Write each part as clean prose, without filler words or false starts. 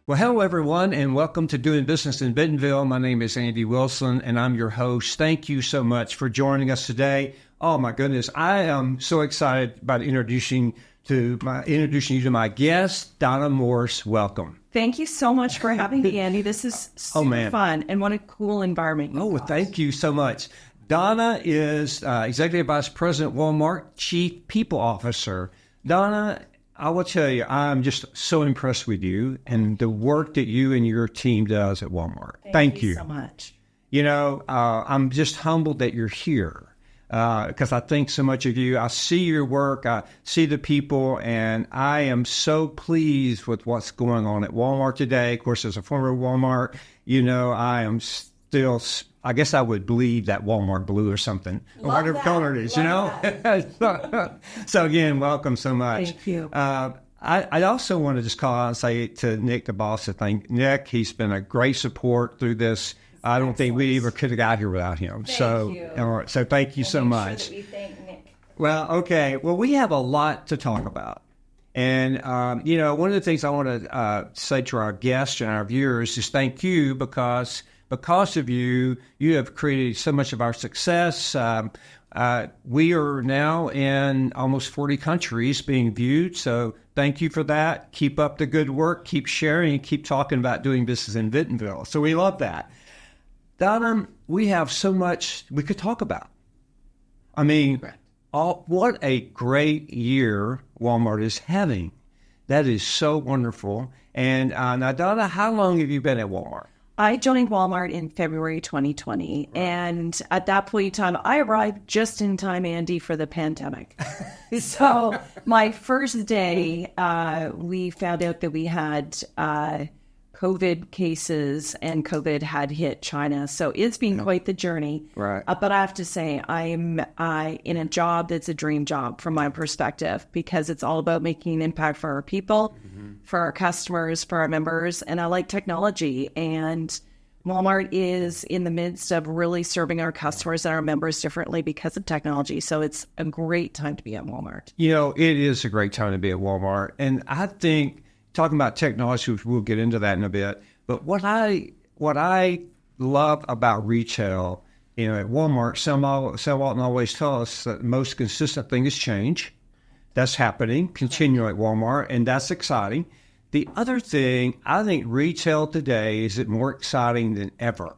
Well, hello, everyone, and welcome to Doing Business in Bentonville. My name is Andy Wilson, and I'm your host. Thank you so much for joining us today. Oh, my goodness. I am so excited about introducing you to my guest, Donna Morris. Welcome. Thank you so much for having me, Andy. This is super fun, and what a cool environment. Well, thank you so much. Donna is Executive Vice President, Walmart, Chief People Officer. Donna, I will tell you, I'm just so impressed with you and the work that you and your team does at Walmart. Thank you so much. You know, I'm just humbled that you're here because I think so much of you. I see your work, I see the people, and I am so pleased with what's going on at Walmart today. Of course, as a former Walmart, you know, I am still, I guess I would bleed that Walmart blue or something, or whatever color it is, you know? So again, welcome so much. Thank you. I also want to just call out and say to Nick, the boss, to thank Nick. He's been a great support through this. I don't think we ever could have got here without him. Thank you. All right, so thank you so much. Sure that we thank Nick. Well, okay. Well, we have a lot to talk about. And, you know, one of the things I want to say to our guests and our viewers is thank you because of you, you have created so much of our success. We are now in almost 40 countries being viewed. So thank you for that. Keep up the good work. Keep sharing and keep talking about doing business in Bentonville. So we love that. Donna, we have so much we could talk about. I mean, what a great year Walmart is having. That is so wonderful. And now, Donna, how long have you been at Walmart? I joined Walmart in February 2020, and at that point in time, I arrived just in time, Andy, for the pandemic. So my first day, we found out that we had COVID cases, and COVID had hit China. So it's been quite the journey. Right. But I have to say, I'm in a job that's a dream job from my perspective, because it's all about making an impact for our people, for our customers, for our members. And I like technology. And Walmart is in the midst of really serving our customers and our members differently because of technology. So it's a great time to be at Walmart. You know, it is a great time to be at Walmart. And I think, talking about technology, which we'll get into that in a bit, but what I love about retail, you know, at Walmart, Sam Walton always tells us that the most consistent thing is change. That's happening continually at Walmart, and that's exciting. The other thing, I think retail today is more exciting than ever.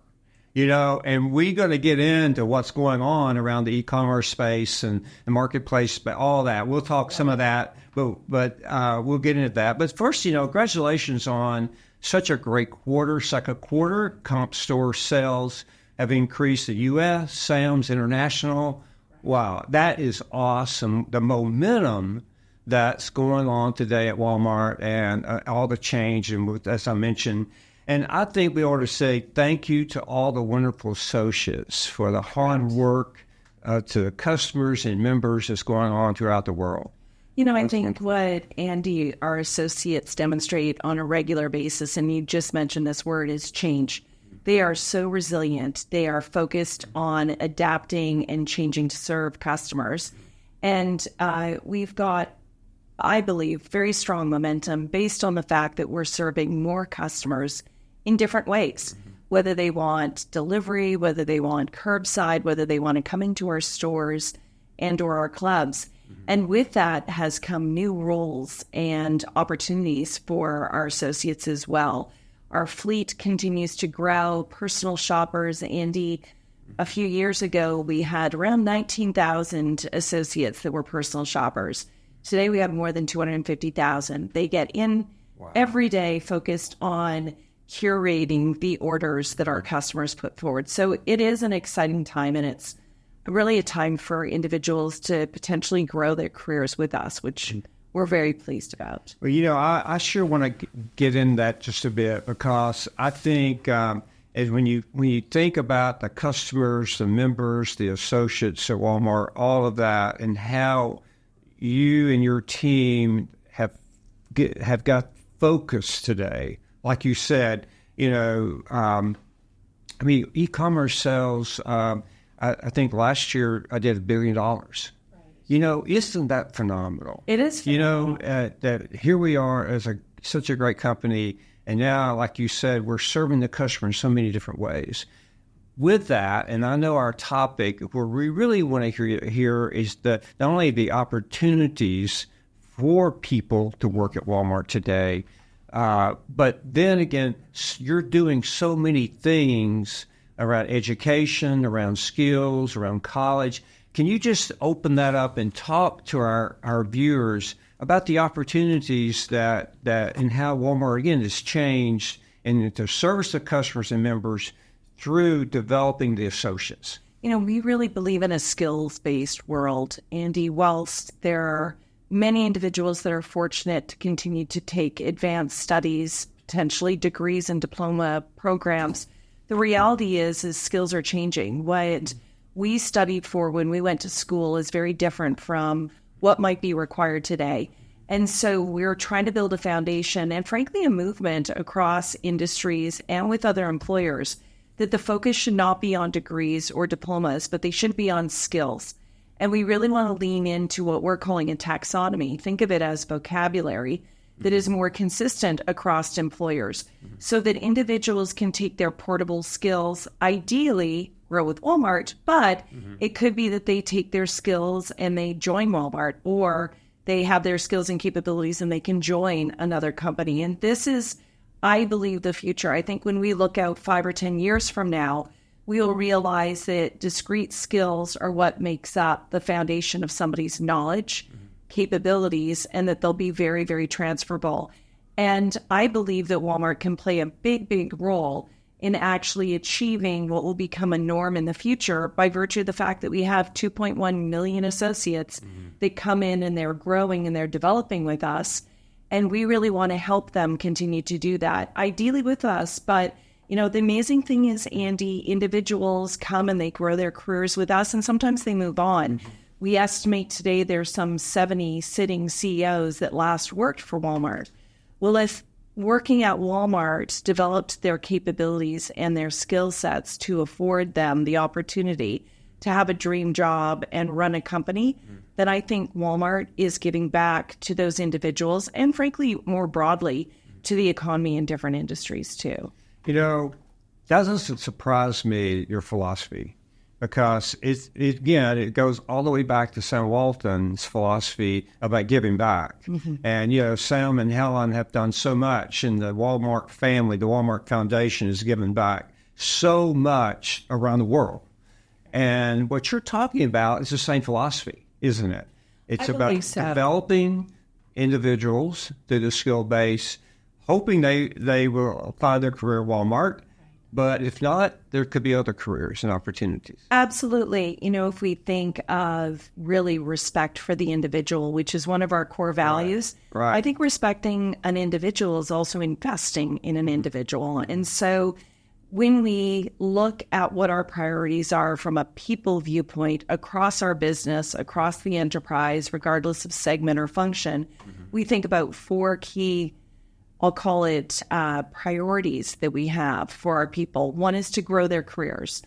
You know, and we're going to get into what's going on around the e-commerce space and the marketplace, but all that. We'll talk some of that, but we'll get into that. But first, you know, congratulations on such a great quarter. Second quarter, comp store sales have increased the U.S., Sam's International. Wow, that is awesome. The momentum that's going on today at Walmart and all the change, and as I mentioned. And I think we ought to say thank you to all the wonderful associates for the hard work to the customers and members that's going on throughout the world. You know, I think what Andy, our associates, demonstrate on a regular basis, and you just mentioned this word, is change. They are so resilient. They are focused on adapting and changing to serve customers. And we've got, I believe, very strong momentum based on the fact that we're serving more customers in different ways, whether they want delivery, whether they want curbside, whether they want to come into our stores and or our clubs. And with that has come new roles and opportunities for our associates as well. Our fleet continues to grow. Personal shoppers, Andy, a few years ago, we had around 19,000 associates that were personal shoppers. Today, we have more than 250,000. They get in every day focused on curating the orders that our customers put forward. So it is an exciting time, and it's really a time for individuals to potentially grow their careers with us, which we're very pleased about. Well, you know, I sure want to get in that just a bit, because I think as when you think about the customers, the members, the associates at Walmart, all of that, and how you and your team have got focus today. Like you said, you know, I mean, e-commerce sales, I think last year I did $1 billion. Right. You know, isn't that phenomenal? It is phenomenal. You know, that here we are as such a great company, And now, like you said, we're serving the customer in so many different ways. With that, and I know our topic, where we really want to hear is not only the opportunities for people to work at Walmart today, but then again, you're doing so many things around education, around skills, around college. Can you just open that up and talk to our viewers about the opportunities that and how Walmart, again, has changed and to service the customers and members through developing the associates? We really believe in a skills-based world, Andy. Whilst there are many individuals that are fortunate to continue to take advanced studies, potentially degrees and diploma programs, the reality is skills are changing. What we studied for when we went to school is very different from what might be required today. And so we're trying to build a foundation and, frankly, a movement across industries and with other employers that the focus should not be on degrees or diplomas, but they should be on skills. And we really want to lean into what we're calling a taxonomy. Think of it as vocabulary that is more consistent across employers so that individuals can take their portable skills, ideally grow with Walmart, but it could be that they take their skills and they join Walmart, or they have their skills and capabilities and they can join another company. And this is, I believe, the future. I think when we look out 5 or 10 years from now, we will realize that discrete skills are what makes up the foundation of somebody's knowledge, capabilities, and that they'll be very, very transferable. And I believe that Walmart can play a big, big role in actually achieving what will become a norm in the future by virtue of the fact that we have 2.1 million associates that come in and they're growing and they're developing with us. And we really want to help them continue to do that, ideally with us. But, the amazing thing is, Andy, individuals come and they grow their careers with us, and sometimes they move on. We estimate today there's some 70 sitting CEOs that last worked for Walmart. Well, if working at Walmart developed their capabilities and their skill sets to afford them the opportunity to have a dream job and run a company, then I think Walmart is giving back to those individuals and, frankly, more broadly, to the economy in different industries too. Doesn't surprise me, your philosophy, because it goes all the way back to Sam Walton's philosophy about giving back. And, Sam and Helen have done so much, and the Walmart family, the Walmart Foundation has given back so much around the world. And what you're talking about is the same philosophy, isn't it? It's about developing individuals through the skill base, hoping they will find their career at Walmart. But if not, there could be other careers and opportunities. Absolutely. If we think of really respect for the individual, which is one of our core values, right. I think respecting an individual is also investing in an individual. And so when we look at what our priorities are from a people viewpoint across our business, across the enterprise, regardless of segment or function, we think about 4 key, I'll call it priorities that we have for our people. One is to grow their careers.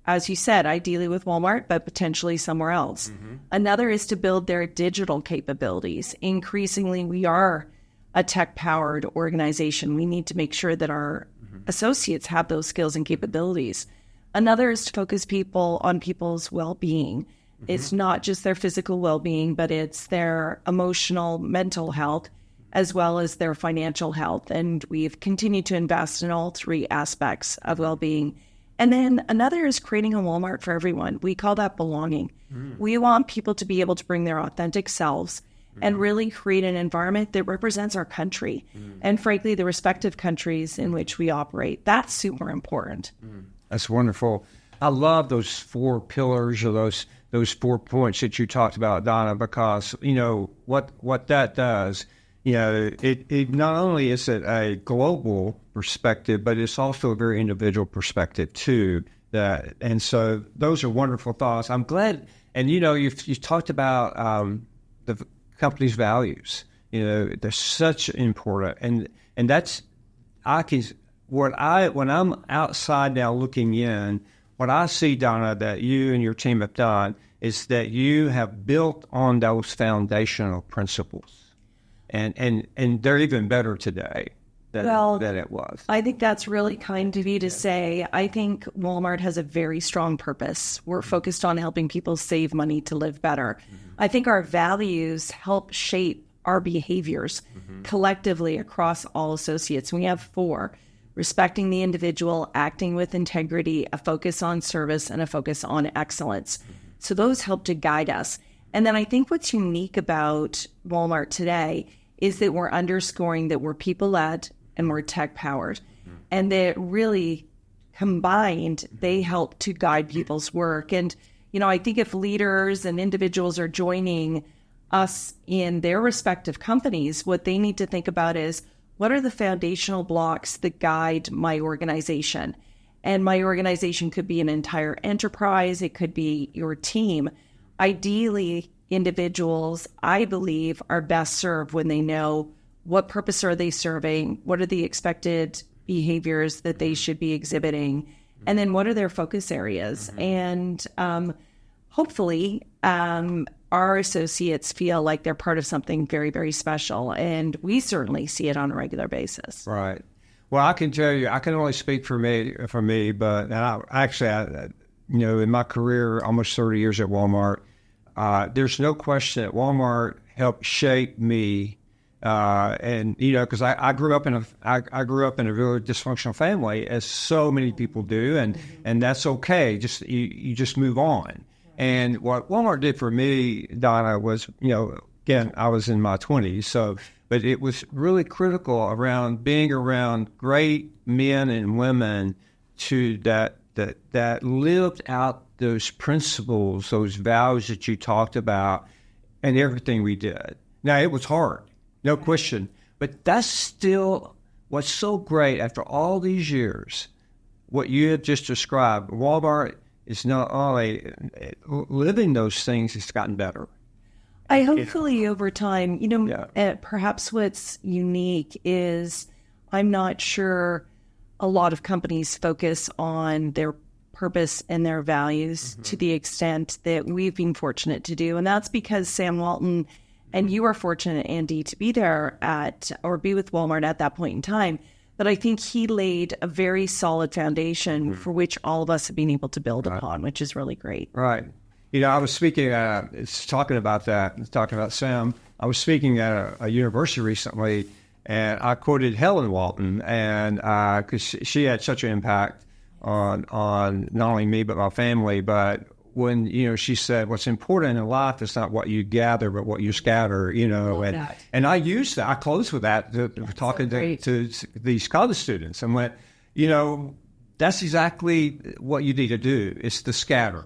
As you said, ideally with Walmart, but potentially somewhere else. Another is to build their digital capabilities. Increasingly, we are a tech-powered organization. We need to make sure that our associates have those skills and capabilities. Another is to focus on people's well-being. It's not just their physical well-being, but it's their emotional, mental health, as well as their financial health. And we've continued to invest in all 3 aspects of well-being. And then another is creating a Walmart for everyone. We call that belonging. We want people to be able to bring their authentic selves and really create an environment that represents our country and, frankly, the respective countries in which we operate. That's super important. That's wonderful. I love those 4 pillars or those 4 points that you talked about, Donna, because, what that does, it not only is it a global perspective, but it's also a very individual perspective too. And so those are wonderful thoughts. I'm glad. And you've talked about the company's values. They're such important, and that's when I'm outside now looking in. What I see, Donna, that you and your team have done is that you have built on those foundational principles. And they're even better today. than it was. I think that's really kind of you to say. I think Walmart has a very strong purpose. We're focused on helping people save money to live better. I think our values help shape our behaviors collectively across all associates. We have 4: respecting the individual, acting with integrity, a focus on service, and a focus on excellence. So those help to guide us. And then I think what's unique about Walmart today is that we're underscoring that we're people-led and we're tech-powered. And that really combined, they help to guide people's work. And, I think if leaders and individuals are joining us in their respective companies, what they need to think about is, what are the foundational blocks that guide my organization? And my organization could be an entire enterprise. It could be your team. Ideally, individuals, I believe, are best served when they know what purpose are they serving, what are the expected behaviors that they should be exhibiting, and then what are their focus areas. And hopefully, our associates feel like they're part of something very, very special. And we certainly see it on a regular basis. Right. Well, I can tell you, I can only speak for me, but in my career, almost 30 years at Walmart, there's no question that Walmart helped shape me. Because I grew up in a really dysfunctional family, as so many people do, and that's okay. You just move on. And what Walmart did for me, Donna, was, again, I was in my 20s, but it was really critical around being around great men and women that lived out those principles, those values that you talked about, and everything we did. Now, it was hard, no question, but that's still what's so great after all these years. What you have just described, Walmart is not only living those things, it's gotten better. I hopefully over time, perhaps what's unique is I'm not sure a lot of companies focus on their purpose and their values to the extent that we've been fortunate to do. And that's because Sam Walton, and you are fortunate, Andy, to be there be with Walmart at that point in time. But I think he laid a very solid foundation for which all of us have been able to build upon, which is really great. Right. I was speaking, talking about Sam. I was speaking at a university recently, and I quoted Helen Walton, and because she had such an impact on not only me but my family. But when she said, "What's important in life is not what you gather, but what you scatter." And I used that. I closed with that talking to these college students, and went, that's exactly what you need to do. It's the scatter.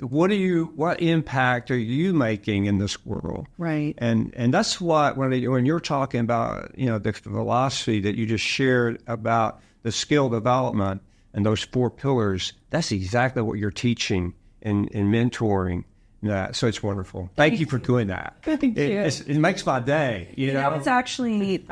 What impact are you making in this world? Right. And that's what, when you're talking about, the philosophy that you just shared about the skill development and those 4 pillars, that's exactly what you're teaching and mentoring. So it's wonderful. Thank you for doing that. Thank you. It makes my day. It's actually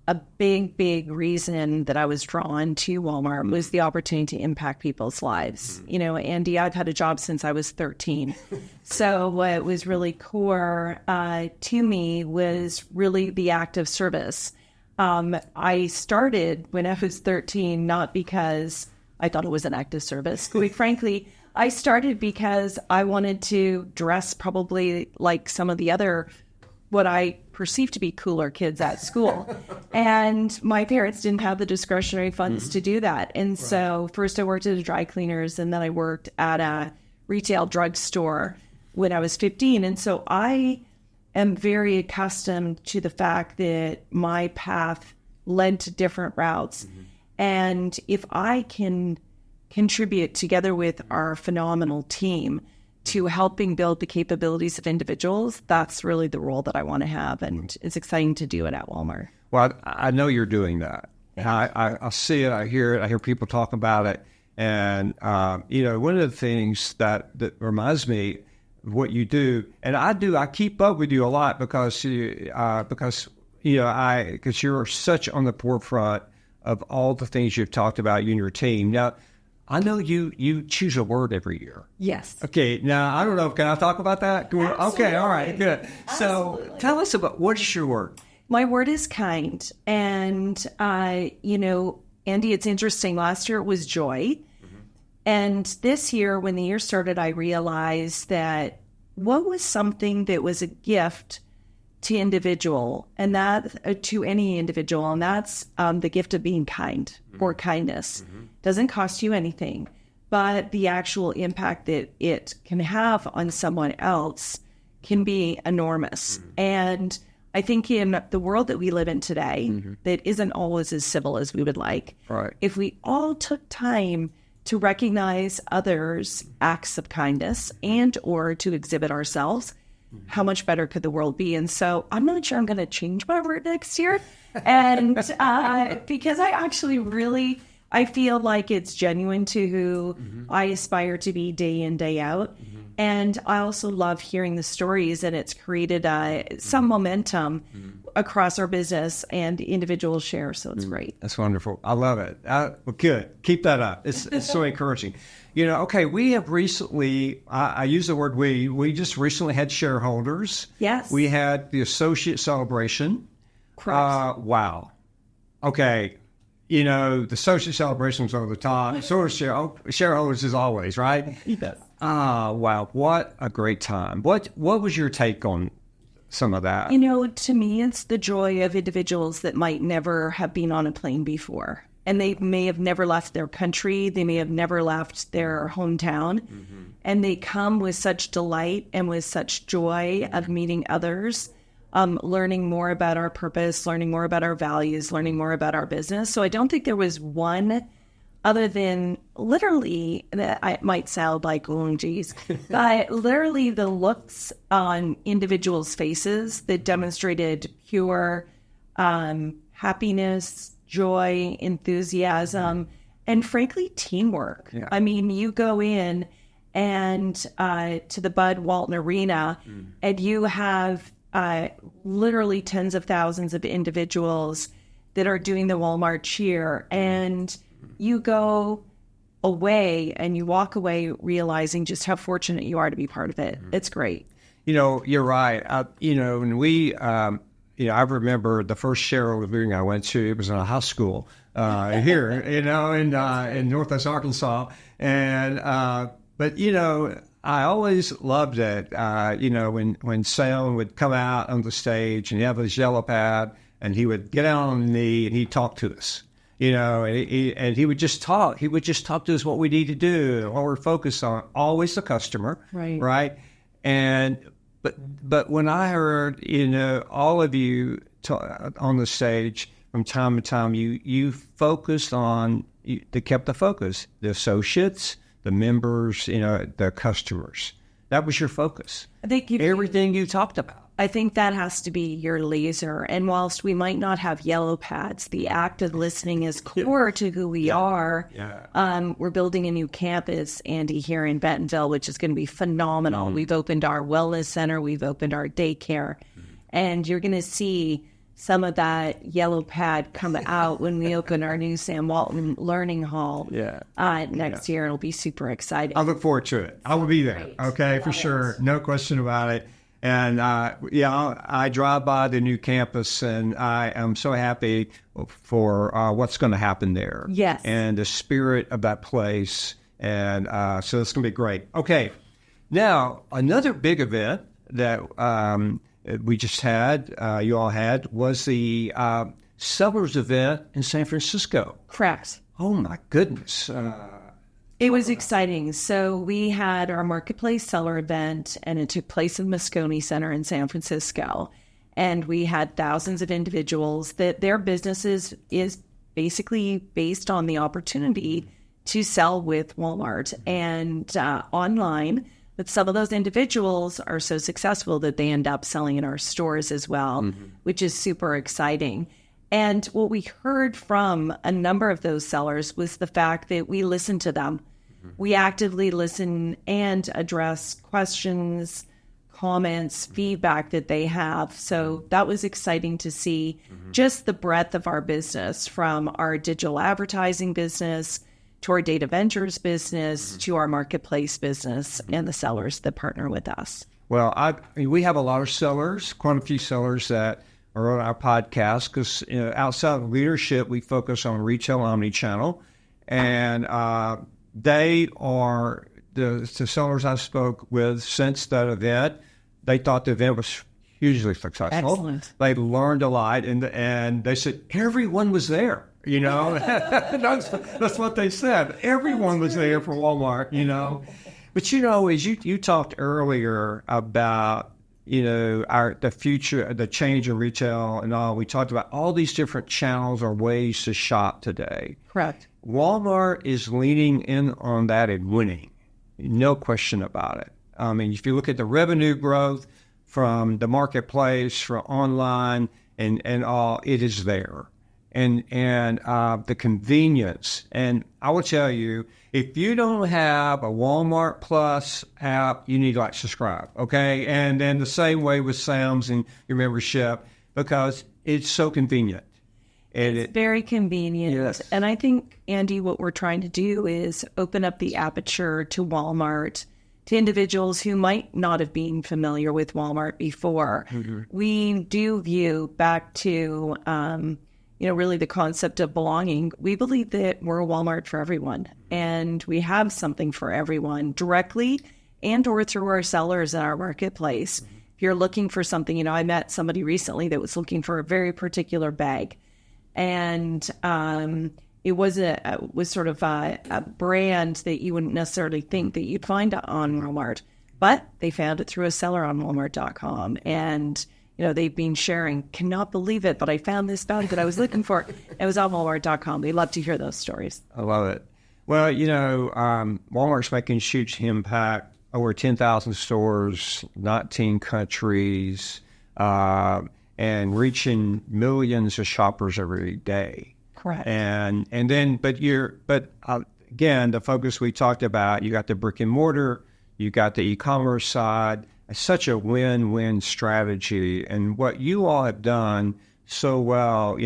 a big reason that I was drawn to Walmart was the opportunity to impact people's lives. Andy, I've had a job since I was 13. So what was really core to me was really the act of service. I started when I was 13, not because I thought it was an act of service. Quite frankly, I started because I wanted to dress probably like some of the other, what I perceived to be cooler kids at school. And my parents didn't have the discretionary funds to do that. And so first I worked at a dry cleaners, and then I worked at a retail drugstore when I was 15. And so I am very accustomed to the fact that my path led to different routes. And if I can contribute together with our phenomenal team to helping build the capabilities of individuals, that's really the role that I want to have. And it's exciting to do it at Walmart. Well, I know you're doing that. I see it, I hear it, I hear people talk about it. And, one of the things that reminds me of what you do, and I keep up with you a lot because you're such on the forefront of all the things you've talked about, you and your team. Now, I know you choose a word every year. Yes. Okay. Now, I don't know. Can I talk about that? Absolutely. Okay. All right. Good. Absolutely. So tell us about, what is your word? My word is kind. And, Andy, it's interesting. Last year it was joy. And this year, when the year started, I realized that what was something that was a gift to individual, and that to any individual, and that's the gift of being kind or kindness. Doesn't cost you anything, but the actual impact that it can have on someone else can be enormous. And I think in the world that we live in today, that isn't always as civil as we would like, Right. if we all took time to recognize others' acts of kindness and or to exhibit ourselves, how much better could the world be? And so I'm not sure I'm going to change my word next year. And because I actually really, I feel like it's genuine to who I aspire to be day in, day out. And I also love hearing the stories, and it's created some momentum across our business and individual share. So it's great. That's wonderful. I love it. Well, good. Keep that up. It's so encouraging. Okay, we have recently, I use the word we just recently had shareholders. Yes. We had the associate celebration. Correct. Wow. Okay. The associate celebrations over the top. So are shareholders as always, right? Yes. Wow. What a great time. What was your take on some of that? To me, it's the joy of individuals that might never have been on a plane before. And they may have never left their country. They may have never left their hometown. And they come with such delight and with such joy of meeting others, learning more about our purpose, learning more about our values, learning more about our business. So I don't think there was one other than literally, that I might sound like, oh, geez, but literally the looks on individuals' faces that demonstrated pure happiness, joy, enthusiasm, and frankly, teamwork. Yeah. I mean, you go in and to the Bud Walton Arena, and you have literally tens of thousands of individuals that are doing the Walmart cheer, and you go away and you walk away realizing just how fortunate you are to be part of it. It's great. You're right. And we, I remember the first shareholder meeting I went to, it was in a high school here, in Northwest Arkansas. And, but, I always loved it, when Sam would come out on the stage and he have his yellow pad and he would get out on the knee and he'd talk to us. And he would just talk. He would just talk to us what we need to do, what we're focused on. Always the customer, right? And but when I heard all of you on the stage from time to time, you focused on they kept the focus. The associates, the members, the customers. That was your focus. I think everything you talked about. I think that has to be your laser. And whilst we might not have yellow pads, the act of listening is core to who we are. Yeah. We're building a new campus, Andy, here in Bentonville, which is going to be phenomenal. We've opened our wellness center. We've opened our daycare. And you're going to see some of that yellow pad come out when we open our new Sam Walton Learning Hall next year. It'll be super exciting. I look forward to it. I will be there. Great. Okay, for sure. No question about it. And, I drive by the new campus, and I am so happy for what's going to happen there. Yes. And the spirit of that place. And so it's going to be great. Okay. Now, another big event that we just had, you all had, was the Sellers event in San Francisco. Correct. Oh, my goodness. It was exciting. So we had our Marketplace Seller event, and it took place in Moscone Center in San Francisco. And we had thousands of individuals that their business is basically based on the opportunity to sell with Walmart and online. But some of those individuals are so successful that they end up selling in our stores as well, which is super exciting. And what we heard from a number of those sellers was the fact that we listen to them. We actively listen and address questions, comments, feedback that they have. So that was exciting to see just the breadth of our business, from our digital advertising business to our data ventures business to our marketplace business and the sellers that partner with us. Well, we have a lot of sellers, quite a few sellers that or on our podcast, because outside of leadership, we focus on retail omnichannel. And they are the sellers I spoke with since that event. They thought the event was hugely successful. Excellent. They learned a lot, and they said everyone was there. That's what they said. Everyone was there for Walmart. But as you talked earlier about the future, the change in retail and all. We talked about all these different channels or ways to shop today. Correct. Walmart is leaning in on that and winning. No question about it. I mean, if you look at the revenue growth from the marketplace, from online, and all, it is there. And the convenience. And I will tell you, if you don't have a Walmart Plus app, you need to subscribe, okay? And then the same way with Sam's and your membership, because it's so convenient. And it's very convenient. Yes. And I think, Andy, what we're trying to do is open up the aperture to Walmart, to individuals who might not have been familiar with Walmart before. Mm-hmm. We do view back to, really the concept of belonging. We believe that we're a Walmart for everyone, and we have something for everyone directly and or through our sellers in our marketplace. Mm-hmm. If you're looking for something, I met somebody recently that was looking for a very particular bag. And it was sort of a brand that you wouldn't necessarily think that you'd find on Walmart, but they found it through a seller on Walmart.com. And, they've been sharing, cannot believe it, but I found this bag that I was looking for. It was on Walmart.com. They love to hear those stories. I love it. Well, Walmart's making huge impact, over 10,000 stores, 19 countries, and reaching millions of shoppers every day. Correct. And then, again, the focus we talked about, you got the brick and mortar, you got the e-commerce side. It's such a win-win strategy. And what you all have done so well,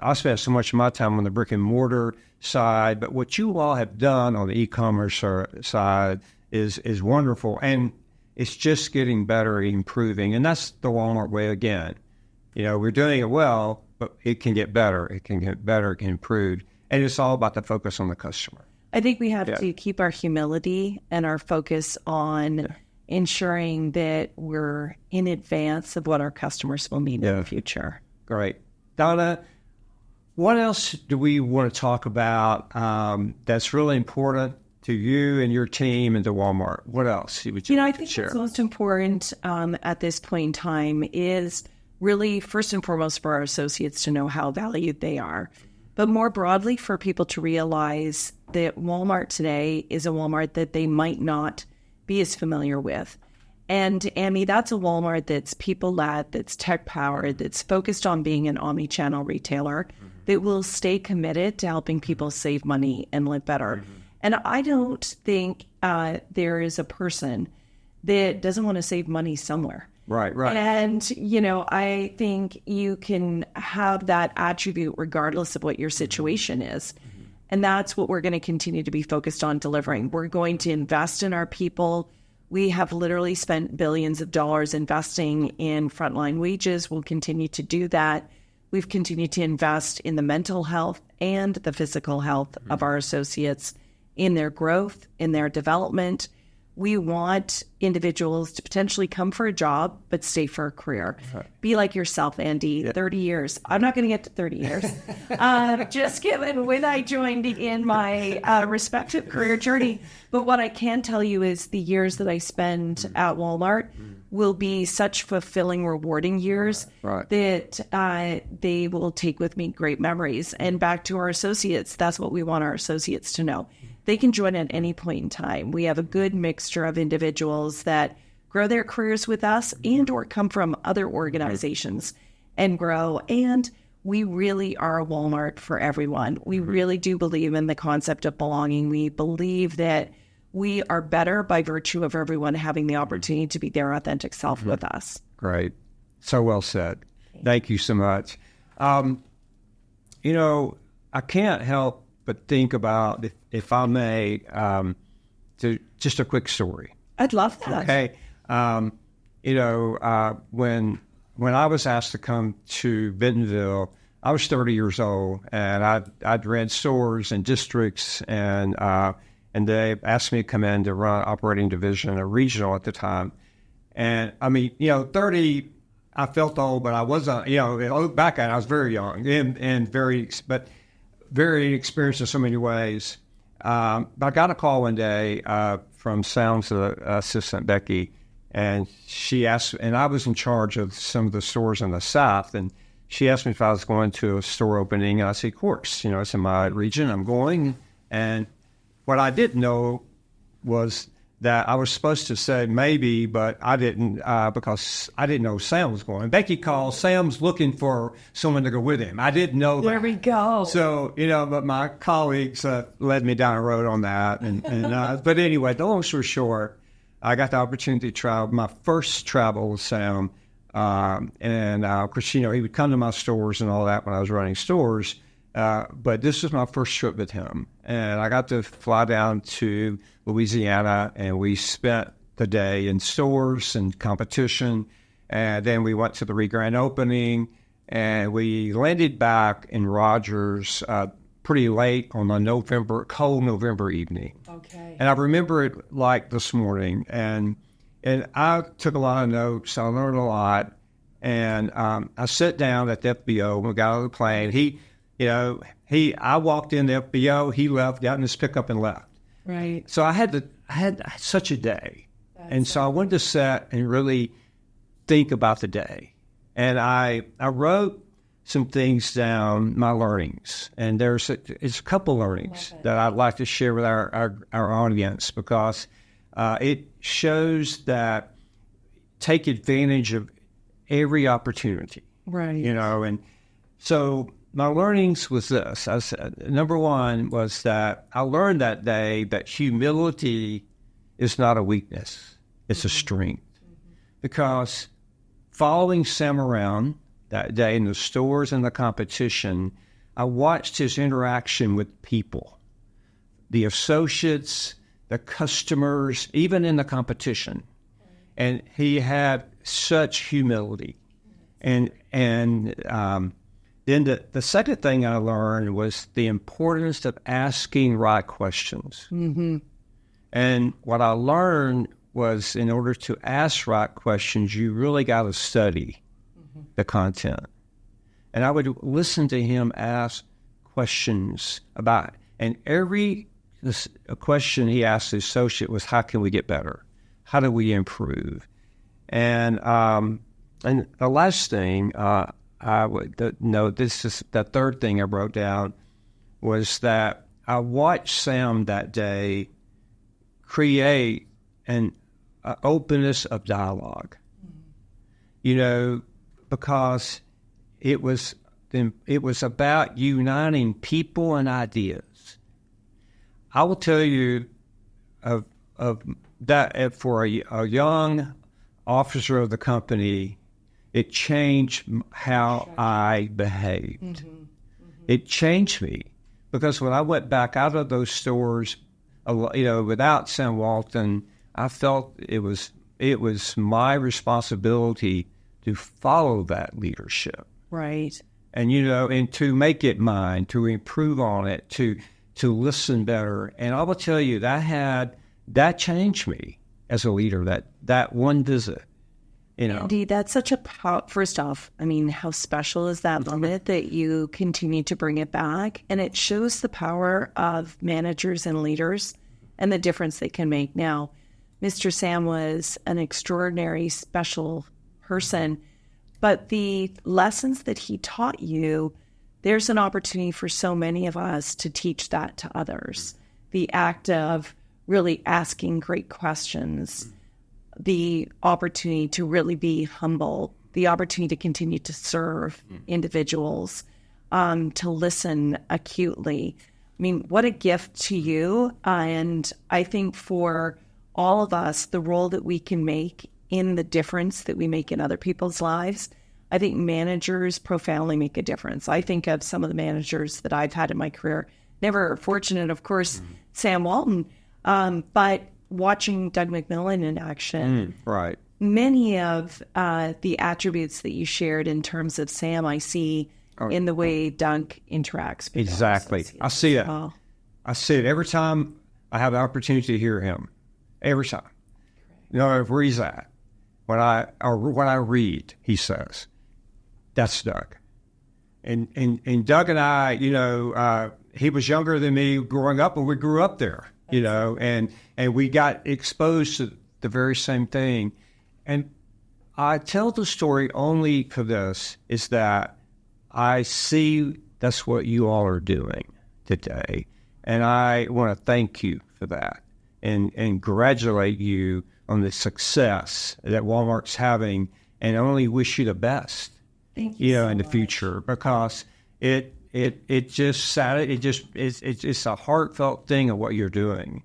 I spent so much of my time on the brick and mortar side, but what you all have done on the e-commerce side is wonderful. And it's just getting better, improving. And that's the Walmart way again. We're doing it well, but it can get better. It can get better, it can improve. And it's all about the focus on the customer. I think we have to keep our humility and our focus on ensuring that we're in advance of what our customers will need in the future. Great. Donna, what else do we want to talk about that's really important to you and your team and to Walmart? What else would you I think share? What's most important at this point in time is really, first and foremost, for our associates to know how valued they are. But more broadly, for people to realize that Walmart today is a Walmart that they might not be as familiar with. And Amy, that's a Walmart that's people-led, that's tech-powered, that's focused on being an omni-channel retailer, that will stay committed to helping people save money and live better. And I don't think there is a person that doesn't want to save money somewhere. Right. And, I think you can have that attribute regardless of what your situation is. And that's what we're going to continue to be focused on delivering. We're going to invest in our people. We have literally spent billions of dollars investing in frontline wages. We'll continue to do that. We've continued to invest in the mental health and the physical health of our associates, in their growth, in their development. We want individuals to potentially come for a job, but stay for a career. Right. Be like yourself, Andy, 30 years. I'm not going to get to 30 years. Just given when I joined in my respective career journey. But what I can tell you is the years that I spend at Walmart will be such fulfilling, rewarding years that they will take with me great memories. And back to our associates, that's what we want our associates to know. They can join at any point in time. We have a good mixture of individuals that grow their careers with us and or come from other organizations and grow. And we really are a Walmart for everyone. We really do believe in the concept of belonging. We believe that we are better by virtue of everyone having the opportunity to be their authentic self with us. Great. So well said. Thank you so much. I can't help but think about, if I may, just a quick story. I'd love that. Okay. When when I was asked to come to Bentonville, I was 30 years old, and I'd ran stores and districts, and they asked me to come in to run operating division, a regional at the time. And I mean, 30, I felt old, but I wasn't. Back at it, I was very young and very experienced in so many ways. But I got a call one day from Sam's assistant, Becky, and she asked, and I was in charge of some of the stores in the South, and she asked me if I was going to a store opening, and I said, of course, it's in my region, I'm going. And what I didn't know was that I was supposed to say maybe, but I didn't, because I didn't know Sam was going. Becky called, Sam's looking for someone to go with him. I didn't know that. There we go. So, but my colleagues led me down the road on that. But anyway, the long story short, I got the opportunity to travel, my first travel with Sam. Of course, he would come to my stores and all that when I was running stores. But this was my first trip with him. And I got to fly down to Louisiana, and we spent the day in stores and competition. And then we went to the grand opening, and we landed back in Rogers pretty late on a cold November evening. Okay. And I remember it like this morning. And I took a lot of notes. I learned a lot. And I sat down at the FBO when we got on the plane. I walked in the FBO, he left, got in his pickup and left. Right. So I had such a day. So I wanted to sit and really think about the day. And I wrote some things down, my learnings. And it's a couple learnings that I'd like to share with our audience, because it shows that take advantage of every opportunity. Right. And so my learnings was this. I said, number one was that I learned that day that humility is not a weakness. It's a strength. Because following Sam around that day in the stores and the competition, I watched his interaction with people, the associates, the customers, even in the competition. And he had such humility. And then the second thing I learned was the importance of asking right questions. Mm-hmm. And what I learned was, in order to ask right questions, you really got to study the content. And I would listen to him ask questions about, and every question he asked the associate was, how can we get better? How do we improve? And the last thing I would note, this is the third thing I wrote down, was that I watched Sam that day create an openness of dialogue. Because it was about uniting people and ideas. I will tell you of that, for a young officer of the company, it changed how I behaved. Mm-hmm. Mm-hmm. It changed me, because when I went back out of those stores, without Sam Walton, I felt it was my responsibility to follow that leadership. Right. And, and to make it mine, to improve on it, to listen better. And I will tell you, that changed me as a leader, that one visit. Andy, that's such first off, how special is that moment that you continue to bring it back? And it shows the power of managers and leaders and the difference they can make. Now, Mr. Sam was an extraordinary, special person, but the lessons that he taught you, there's an opportunity for so many of us to teach that to others. The act of really asking great questions, the opportunity to really be humble, the opportunity to continue to serve individuals, to listen acutely. What a gift to you. And I think for all of us, the role that we can make in the difference that we make in other people's lives, I think managers profoundly make a difference. I think of some of the managers that I've had in my career, never fortunate, of course, Sam Walton, but watching Doug McMillan in action, right, many of the attributes that you shared in terms of Sam, I see in the way Dunk interacts with Exactly. I see it. well. I see it every time I have the opportunity to hear him. Every time. You know, where he's at. When I read, he says, that's Doug. And Doug and I, you know, he was younger than me growing up, and we grew up there, you know, and we got exposed to the very same thing. And I tell the story only for this, is that I see that's what you all are doing today. And I want to thank you for that and congratulate you on the success that Walmart's having, and only wish you the best, Thank you know, so in the much. future, because it's a heartfelt thing of what you're doing.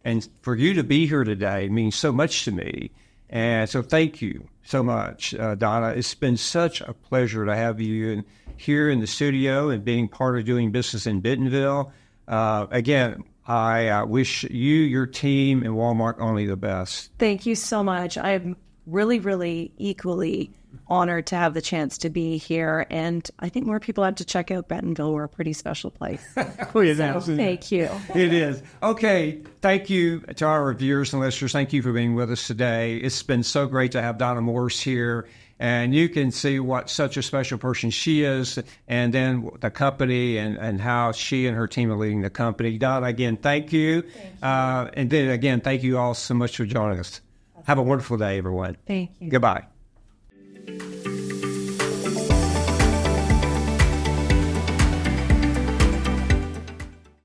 And for you to be here today means so much to me. And so thank you so much, Donna. It's been such a pleasure to have you here in the studio and being part of doing business in Bentonville. Again, I wish you, your team, and Walmart only the best. Thank you so much. I'm really, really equally honored to have the chance to be here. And I think more people have to check out Bentonville. We're a pretty special place. Thank you. It is. Okay. Thank you to our viewers and listeners. Thank you for being with us today. It's been so great to have Donna Morris here. And you can see what such a special person she is, and then the company and how she and her team are leading the company. Donna, again, thank you. And then again, thank you all so much for joining us. Have a wonderful day, everyone. Thank you. Goodbye.